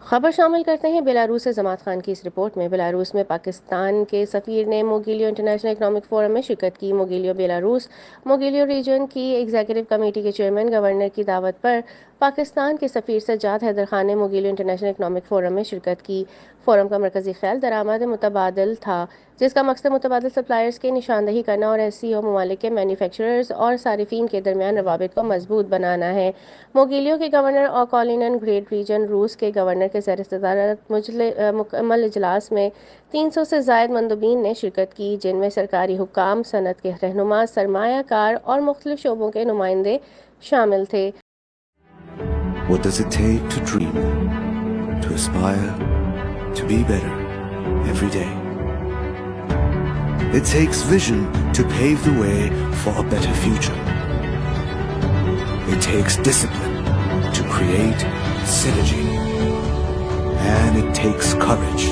खबर शामिल करते हैं बेलारूस से ज़माद खान की इस रिपोर्ट में। बेलारूस में पाकिस्तान के सफीर ने मोगीलियो इंटरनेशनल इकनॉमिक फोरम में शिरकत की। मोगीलियो बेलारूस मोगीलियो रीजन की एग्जीक्यूटिव कमेटी के चेयरमैन गवर्नर की दावत पर पाकिस्तान के सफीर सज्जाद हैदर खान ने मोगीलियो इंटरनेशनल इकनॉमिक फोरम में शिरकत की। फोरम का मरकजी ख्याल दरामद मुतबादल था, जिसका मकसद मुतबादल सप्लायर्स की निशानदही करना और एससीओ ममालिक के मैन्युफैक्चरर्स और सारिफीन के दरमियान रवाबित को मजबूत बनाना है। मोगीलियो के गवर्नर और कॉलिनन ग्रेट रीजन रूस के गवर्नर के ज़र सदारत मुकम्मल इजलास में 300 से ज़ायद मंदूबीन ने शिरकत की, जिनमें सरकारी हुक्काम, सनत के रहनुमा, सरमायाकार और मुख्तलिफ शोबों के नुमाइंदे शामिल थे। What does it take to dream, to aspire, to be better every day? It takes vision to pave the way for a better future. It takes discipline to create synergy. And it takes courage